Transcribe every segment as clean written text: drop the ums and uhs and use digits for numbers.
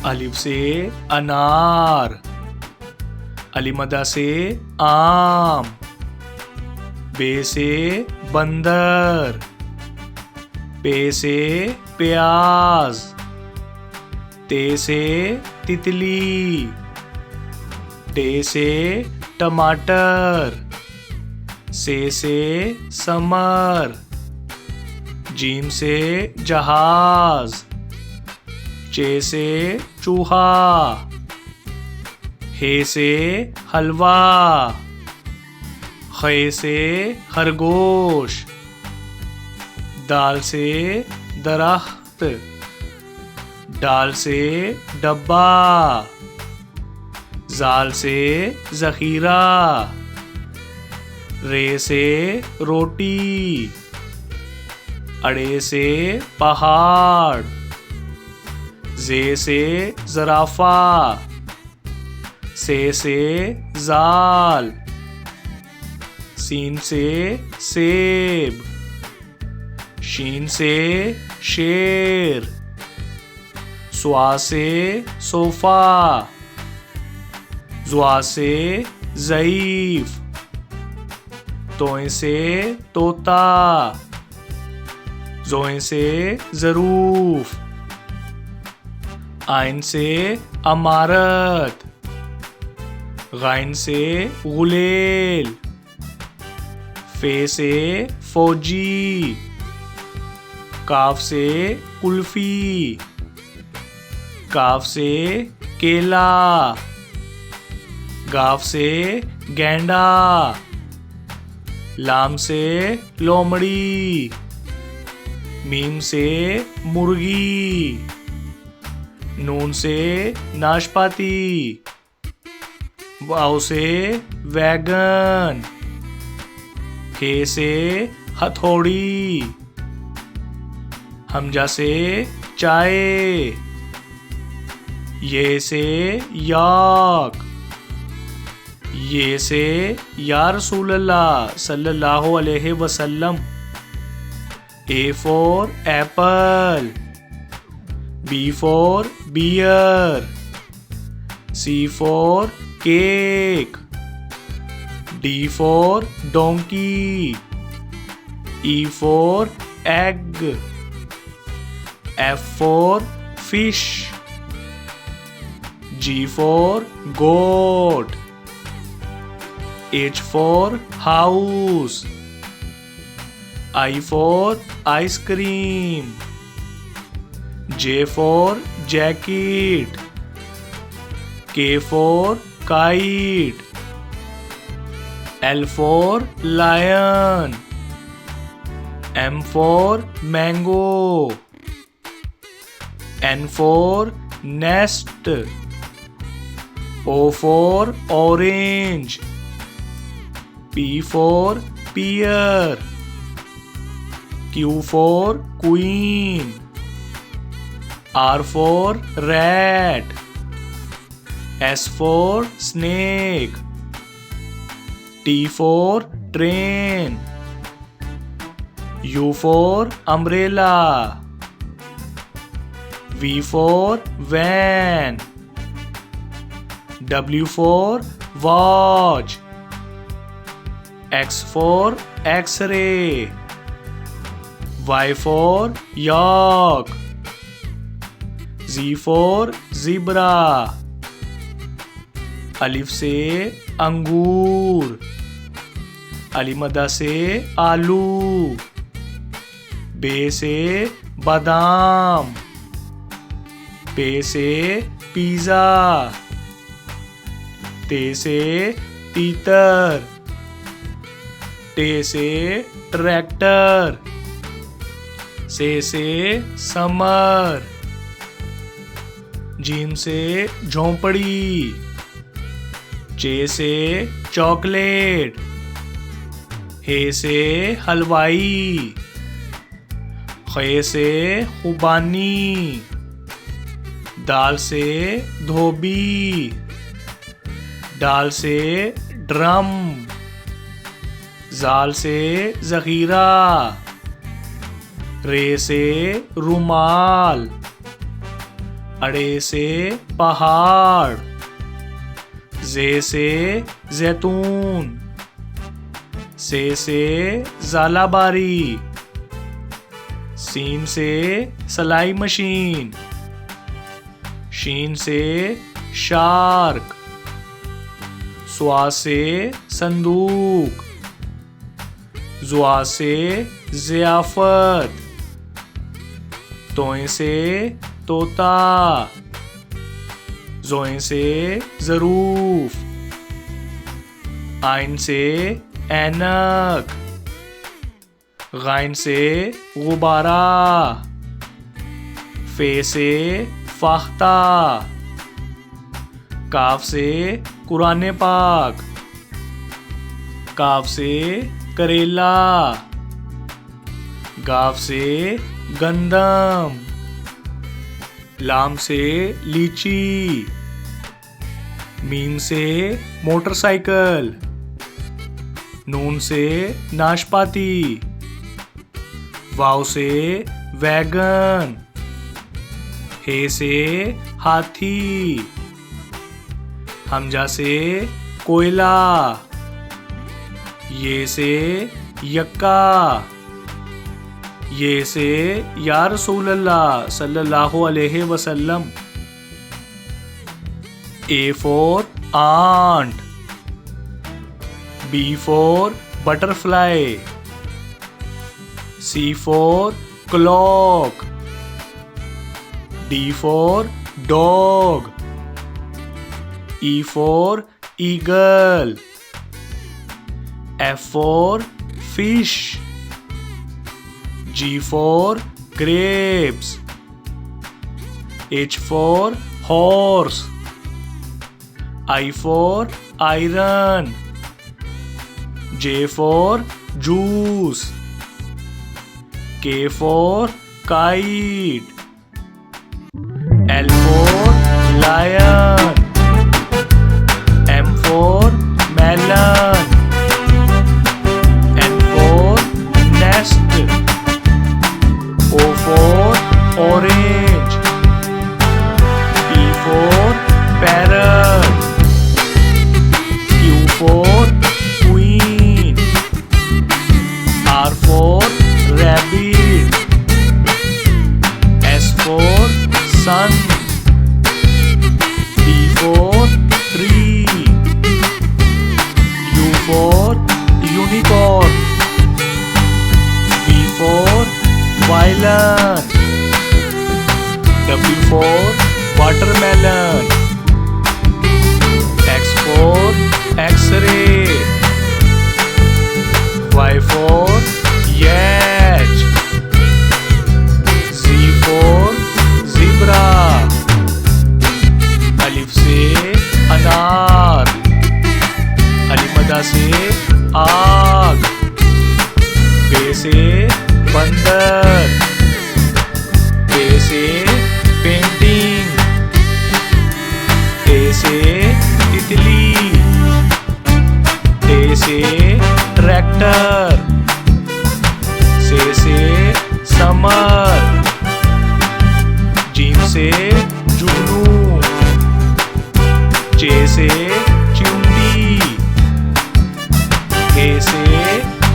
अलिफ से अनार, अलिमदा से आम, बे से बंदर, पे से प्याज, ते से तितली, टे से टमाटर, से समर, जीम से जहाज, चे से चूहा, हे से हलवा, खे से खरगोश, दाल से दरख्त, डाल से डब्बा, जाल से जखीरा, रे से रोटी, अड़े से पहाड़, जे से जराफा, से जाल, सीन से सेब, शीन से शेर, स्वा से सोफा, जुआ से ज़ईफ, तोए से तोता, जोए से ज़रूफ, आइन से अमारत, गाइन से गुलेल, फे से फौजी, काफ से कुल्फी, काफ से केला, गाफ से गेंडा, लाम से लोमड़ी, मीम से मुर्गी, नून से नाशपाती, वाव से वैगन, हे से हथौड़ी, हमजा से चाय, ये से याक, ये से या रसूल अल्लाह सल्लल्लाहु अलैहि वसल्लम। A for apple, B for beer, C for cake, D for donkey, E for egg, F for fish, G for goat, H for house, I for ice cream, J for jacket, K for kite, L for lion, M for mango, N for nest, O for orange, P for pear, Q for queen, R for rat, S for snake, T for train, U for umbrella, V for van, W for watch, X for X-ray, Y for yak, Z for zebra, अलिफ से अंगूर, अलिमदा से आलू, बे से बादाम, पे से pizza, ते से तीतर, टे से ट्रैक्टर, से समर, जीम से झोंपड़ी, चे से चॉकलेट, हे से हलवाई, खे से खुबानी, दाल से धोबी, डाल से ड्रम, जाल से जखीरा, रे से रुमाल, अड़े से पहाड़, जे से जैतून, से ज़ालाबारी, सीन से सलाई मशीन, शीन से शार्क, स्वा से संदूक, जुआ से ज़ियाफ़त, तोए से तोता, जोए से ज़रूफ, आइन से ऐनक, गाइन से गुब्बारा, फे से फाख्ता, काफ से कुरान पाक, काफ से करेला, गाफ से गंदम, लाम से लीची, मीम से मोटरसाइकिल, नून से नाशपाती, वाव से वैगन, हे से हाथी, हमजा से कोयला, ये से यक्का, ये से या रसूल अल्लाह सल्लल्लाहु अलैहि वसल्लम। A for ant, B for butterfly, C for clock, D for dog, E for eagle, F for fish, G for grapes, H for horse, I for iron, J for juice, K for kite, L for lion, M for melon, N for nest, O for orange, P for parrot, Q for queen, R for rabbit, S for sun, T for tree, U for unicorn, V for violin, W for watermelon, X for X-ray, Y for yacht, Z for zebra, अलिफ से अनार, अलिमदा से आग, बे से बंदर, पे से painting, टे से तितली, टे से ट्रैक्टर, से समर, जीम से जुगनू, चे से चिंदी, हे से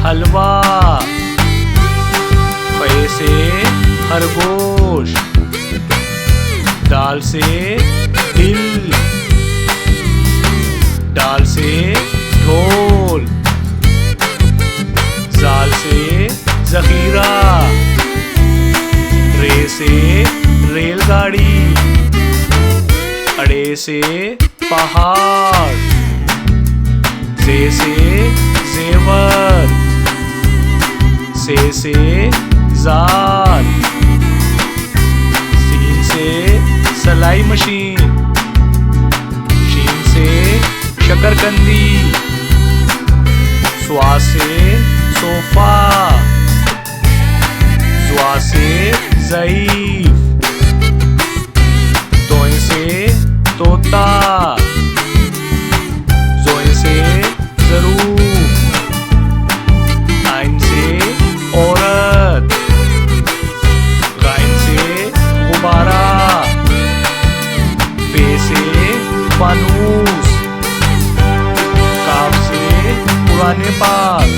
हलवा, फे से खरगोश, दाल से दिल, डाल से ढोल, जाल से जखीरा, रे से रेलगाड़ी, अड़े से पहाड़, जे से जेवर, से जाल, सीन से सलाई मशीन, शीन से शकरकंदी, स्वा से सोफा, जुआ से ज़ईफ, तोए से तोता, जोए से ज़रूफ, आइन से औरत, गाइन से गुब्बारा, फानूस। काफ से कुराने पाक।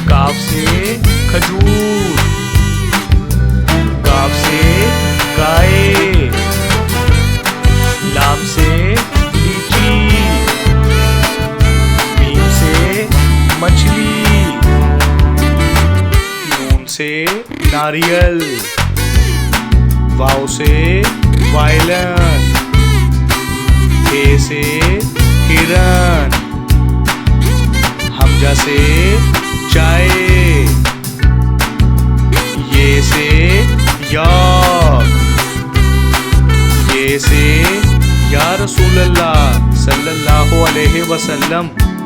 काफ से खजूर। काफ से गाय। लाम से लीची। मीम से मछली। नून से नारियल। वाव से वायलन। हे से हिरन। हमजा से चाय। ये से याक। ये से या रसूल अल्लाह सल्लल्लाहु अलैहि वसल्लम।